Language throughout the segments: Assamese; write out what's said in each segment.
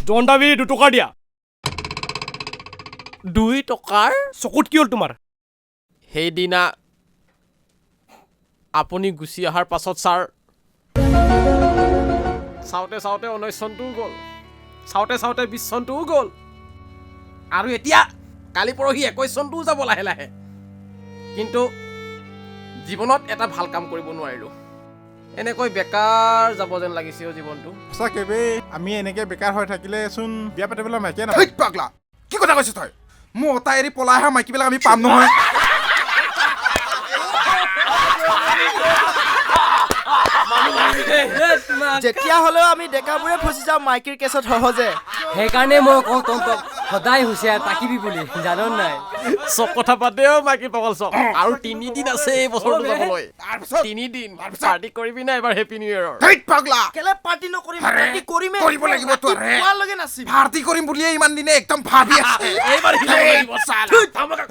জন্দাবি 2 টকা দিয়া 2 টকাৰ চকুত কি হ'ল তোমাৰ সেইদিনা আপুনি গুচি অহাৰ পাছত ছাৰ চাওঁতে 19 চনটোও গ'ল চাওঁতে 20 চনটোও গ'ল আৰু এতিয়া কালি পৰহি 21 চনটোও যাব লাহে লাহে কিন্তু জীৱনত এটা ভাল কাম কৰিব নোৱাৰিলোঁ এনেকৈ বেকাৰ যাব যেন লাগিছে জীৱনটো সঁচাকে বে আমি এনেকে বেকাৰ হৈ থাকিলেচোন বিয়া পাতিবলৈ মাইকিয়ে নাপায় পাগলা কি কথা কৈছ তই মোৰ অতা এৰি পলাই অহা মাইকীবিলাক আমি পাম নহয় যেতিয়া হ'লেও আমি ডেকাবোৰে ফচি যাওঁ মাইকীৰ কেছত সহজে সেইকাৰণে মই কওঁ তহঁতক সদায় হুঁচিয়াৰ তাকিবি বুলি জানো নাই চব কথা পাতেও মাইকী পাগল চব আৰু 3 দিন আছে এই বছৰটো যাবলৈ 3 দিন পাৰ্টি কৰিবি না এবাৰ হেপী নিউ ইয়েৰৰ হেই পাগলা কেলে পাৰ্টি নকৰিম পাৰ্টি কৰিমে কৰিব লাগিব তো ৰে কোৱালৈকে নাচিম পাৰ্টি কৰিম বুলিয়ে ইমান দিনে একদম ভাবি আছে এইবাৰ হিলাব লাগিব চাল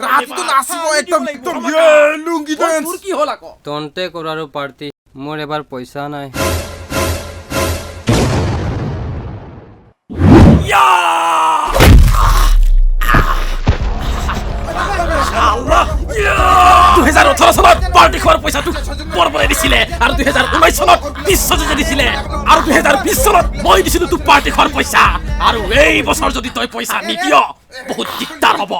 ৰাতিটো নাচিব একদম লুংগি ডান্স তোৰ কি হ'ল আকৌ তহঁতে কৰাৰো পাৰ্টি মোৰ এবাৰ পইচা নাই 2018 চনত পাৰ্টি খোৱাৰ পইচাটো বৰবৰাই দিছিলে আৰু 2019 চনত বিশ্বজিতে দিছিলে আৰু 2020 চনত মই দিছিলো তোক পাৰ্টি খোৱাৰ পইচা আৰু এই বছৰ যদি তই পইচা নিদিয় বহুত দিগদাৰ হ'ব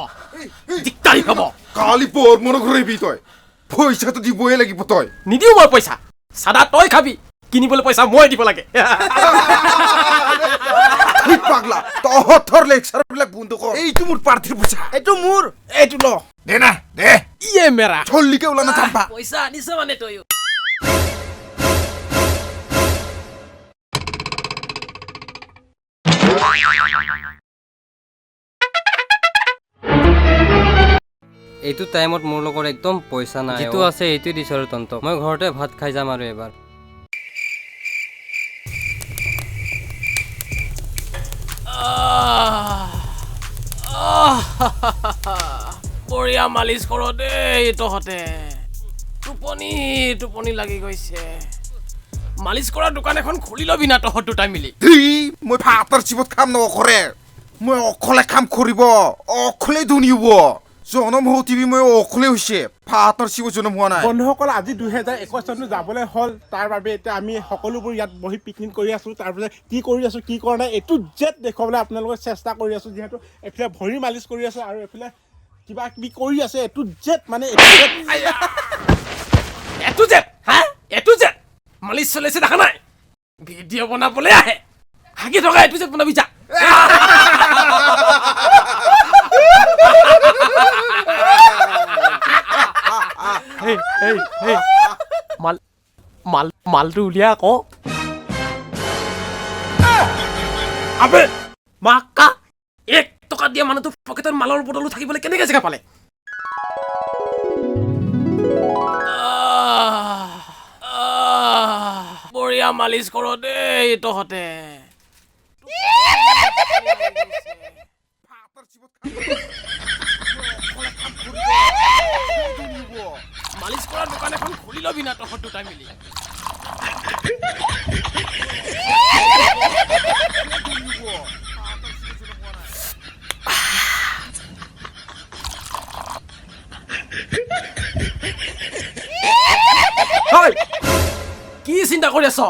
দিগদাৰী হ'ব কালি পৰ মন ঘূৰিবি তই পইচাটো দিবই লাগিব তই নিদিও মই পইচা সাদা তই খাবি কিনিবলৈ পইচা মই দিব লাগে পাগলা তহঁতৰ লেকচাৰবিলাক বন্ধ কৰ এইটো মোৰ পাৰ্টিৰ পইচা এইটো মোৰ এইটো ল দে না দে ইয়ে মেৰা চল্লিকে ওলা না চাম্পা পইচা আনিছ মানে তই এইটো টাইমত মোৰ লগত একদম পইচা নাই যিটো আছে এইটো দিছ আৰু তহঁতক মই ঘৰতে ভাত খাই যাম আৰু এবাৰ বঢ়িয়া মালিচ কৰ দেই তহঁতে টোপনি লাগি গৈছে মালিচ কৰা দোকান এখন খুলি ল'বি না তহঁত দুটাই মিলি মই ভাতৰ চিপত কাম নকৰে মই অকলে কাম কৰিব অকলে ধনী হ'ব জনম হওঁতিবি মই অকলে হৈছে ভাতৰ চিপত জনম হোৱা নাই বন্ধুসকল আজি 2021 চনটো যাবলৈ হ'ল তাৰ বাবে এতিয়া আমি সকলোবোৰ ইয়াত বহি পিকনিক কৰি আছোঁ তাৰপিছত কি কৰি আছোঁ কি কৰা নাই এইটো জেট দেখুৱাবলৈ আপোনালোকক চেষ্টা কৰি আছোঁ যিহেতু এফালে ভৰি মালিচ কৰি আছোঁ আৰু এফালে কিবা কিবি কৰি আছে এইটো জেট মানে এইটো জেট মালিচ চলাইছে দেখা নাই ভিডিঅ' বনাবলৈ আহে হাগি থকা এইটো জেট বনাবি যা মালটো উলিয়া আকৌ আবে মাকা 1 টকা দিয়া মানুহটো পকেটৰ মালৰ বটলো থাকিবলৈ কেনেকৈ জেগা পালে বঢ়িয়া মালিচ কৰ দেই তহঁতে মালিচ কৰা দোকান এখন খুলি ল'বি না তহঁত দুটাই মিলি কি চিন্তা কৰি আছ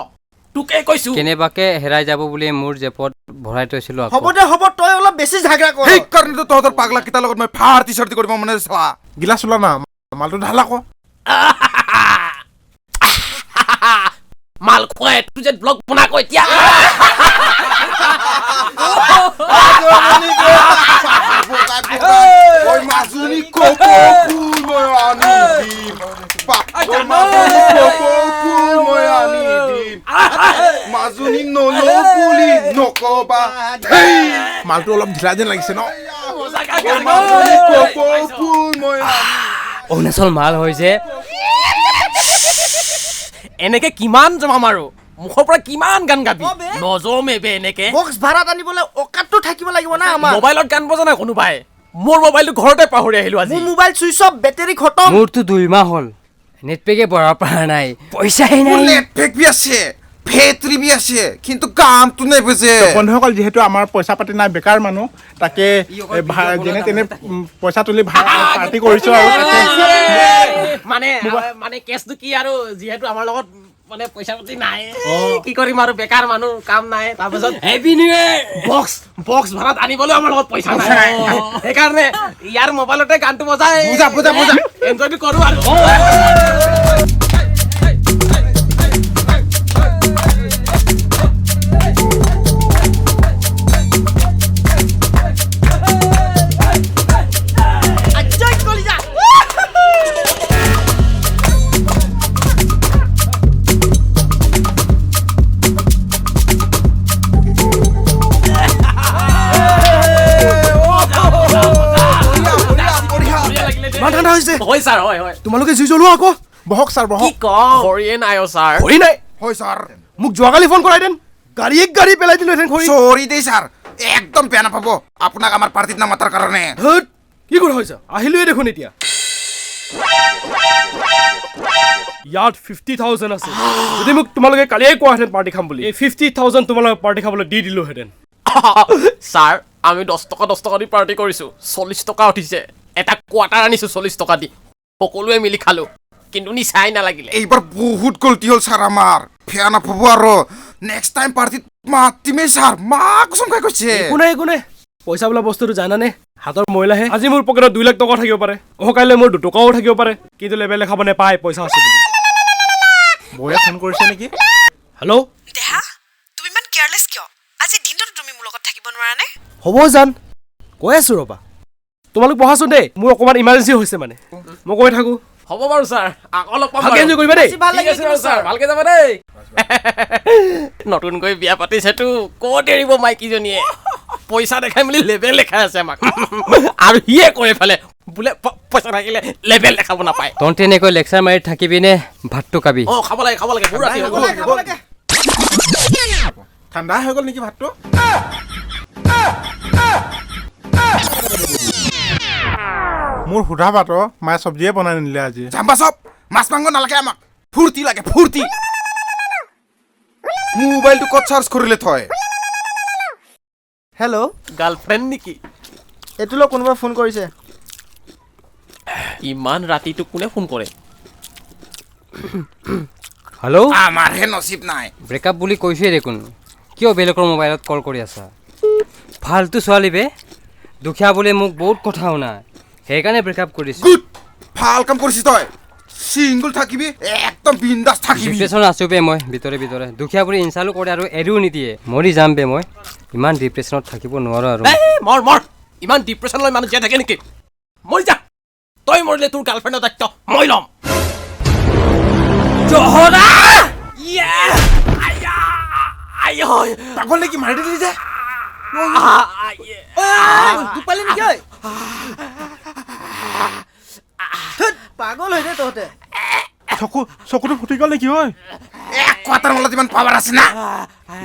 তোকে কৈছো কেনেবাকে হেৰাই যাব বুলি মোৰ জেপত ভৰাই থৈছিলো হ'ব দে হ'ব তই অলপ বেছি ঝাগৰা কৰ সেই কাৰণেতো তহঁতৰ পাগলা কেইটাৰ লগত মই ফাৰ্টি চাৰ্টি কৰিব মানে চলা গিলাচ ওলা না মালটো ঢালা ক মাল খুৱাই তোৰ যে ব্লগ বনা কৈ এতিয়া ঐ মাজুনি কপৌ ফুল মই আনি দিম মই আনি দিম মাজুনি নলৌ বুলি নকবা মালটো অলপ ঢিলা যেন লাগিছে ন কপৌ ফুল মই অৰুণাচল মাল হৈ যে এনেকে কিমান জমা মাৰো মুখৰ পৰা কিমান গান গাবি নজমে বে এনেকে বক্স ভাড়াত আনিবলৈ অকাতটো থাকিব লাগিব না আমাৰ মোবাইলত গান বজানা কোনোবাই মোৰ মোবাইলটো ঘৰতে পাহৰি আহিলো আজি মোৰ মোবাইল চুইচ অফ বেটাৰী খতম মোৰতো 2 মাহ হ'ল নেট পেকে ভৰাব পৰা নাই পইচাই নাই নেট পেক বি আছে ফেতৰিবি আছে কিন্তু কামটো নেবেজে বন্ধুসকল যিহেতু আমাৰ পইচা পাতি নাই বেকাৰ মানুহ তাকে যেনে তেনে পইচা তুলি পাৰ্টি কৰিছোঁ আৰু মানে মানে কেছটো কি আৰু যিহেতু আমাৰ লগত মানে পইচা পাতি নাই কি কৰিম আৰু বেকাৰ মানুহ কাম নাই তাৰপিছত হেপী নিউ ইয়েৰ বক্স ভাড়াত আনিবলৈ আমাৰ লগত পইচা নাই সেইকাৰণে ইয়াৰ মোবাইলতে গানটো বজাই বুজা এনজয়টো কৰোঁ আৰু হয় ছাৰ হয় তোমালোকে জুই জ্বলোৱা আকৌ বহক ছাৰ বহক কি কওঁ খৰিয়ে নাই ছাৰ খৰি নাই হয় ছাৰ মোক যোৱাকালি ফোন কৰাই দেন গাড়ী পেলাই দিলো হেঁতেন খৰি চৰি দেই ছাৰ একদম বেয়া নাপাব আপোনাক আমাৰ পাৰ্টিত নামাতাৰ কাৰণে ধুত কি কৰা হৈছে আহিলোৱে দেখোন এতিয়া ইয়াত 50,000 আছে যদি মোক তোমালোকে কালিয়ে কোৱাহেঁতেন পাৰ্টি খাম বুলি এই 50,000 তোমালোকে পাৰ্টি খাবলৈ দি দিলোহেঁতেন ছাৰ আমি 10 টকা দি পাৰ্টি কৰিছোঁ 40 টকা উঠিছে এটা কোৱাৰ্টাৰ আনিছোঁ 40 টকা দি সকলোৱে মিলি খালোঁ কিন্তু নিচাই নালাগিলে এইবাৰ বহুত গলতি হ'ল ছাৰ আমাৰ বেয়া নাপাব আৰু নেক্সট টাইম পাৰ্টিত মাতিমেই ছাৰ মাক চমকাই কৈছে একো নাই পইচা বোলা বস্তুটো জানানে হাতৰ মহিলাহে আজি মোৰ পকেটত 2 লাখ টকা থাকিব পাৰে কাইলৈ মোৰ 2 টকাও থাকিব পাৰে কিন্তু লেবেল দেখাব নাপায় পইচা আছে বুলি বৌয়ে ফোন কৰিছে নেকি হেল্ল' দেহা তুমি ইমান কেয়াৰলেছ কিয় আজি দিনটো তুমি মোৰ লগত থাকিব নোৱাৰা নে হ'ব জান কৈ আছো ৰবা তোমালোক পঢ়াচোন দেই মোৰ অকণমান ইমাৰ্জেঞ্চি হৈছে মানে মই কৈ থাকোঁ হ'ব বাৰু ছাৰ আকৌ লগ পাম ভালকে এনজয় কৰিবা দেই ঠিক আছে বাৰু ছাৰ ভালকে যাব দেই নতুনকৈ বিয়া পাতিছেতো ক'ত এৰিব মাইকীজনীয়ে পইচা দেখাই মেলি লেবেল দেখাই আছে আমাক আৰু সিয়ে কৈ ফালে বোলে পইচা থাকিলে লেবেল দেখাব নাপায় তহঁতে এনেকৈ লেকচাৰ মাৰি থাকিবি নে ভাতটো খাবি খাব লাগে বহুত ৰাতি হৈ গ'ল। ঠাণ্ডা হৈ গ'ল নেকি ভাতটো মোৰ সুধা ভাত মায়ে চব্জিয়ে বনাই নিলে আজি জাম্বা চব মাছ মাংস নালাগে আমাক ফূৰ্তি লাগে ফূৰ্তি মোবাইলটো ক'ত চাৰ্জ কৰিলে থয় হেল্ল' গাৰ্লফ্ৰেণ্ড নেকি এইটোলৈ কোনোবাই ফোন কৰিছে ইমান ৰাতিটো কোনে ফোন কৰে হেল্ল' আমাৰহে নচিব নাই ব্ৰেকআপ বুলি কৈছোৱে দেখোন কিয় বেলেগৰ মোবাইলত কল কৰি আছা ফাল্টু ছোৱালী বে দুখীয়া বুলি মোক বহুত কথা শুনা সেইকাৰণে ব্ৰেকআপ কৰিছোঁ গুড ভাল কাম কৰিছ তই সিংগল থাকিবি একদম বিন্দাছ থাকিবি ডিপ্ৰেশ্যন আছোঁ বে মই ভিতৰে দুখীয়া বুলি ইনচালো কৰে আৰু এৰিও নিদিয়ে মৰি যাম বে মই ইমান ডিপ্ৰেশ্যনত থাকিব নোৱাৰোঁ আৰু মৰ ইমান ডিপ্ৰেশ্যন লৈ মানুহ জীয়াই থাকে নেকি মৰি যা তই মৰিলে তোৰ গাৰ্লফ্ৰেণ্ডৰ দায়িত্ব মই ল'ম জহৰা পাগল নেকি মাৰি দিলি যে দুপালি নেকি ঐ পাগল হৈ দে তহঁতে চকুটো ফুটি গ'ল নেকি হয় এক কোৱাটাৰ মলত ইমান পাৱাৰ আছে না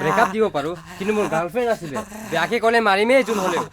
ব্ৰেকআপ দিব পাৰোঁ কিন্তু মোৰ গাৰ্লফ্ৰেণ্ড আছিলে বেয়াকে ক'লে মাৰিমেই যোন হ'লেও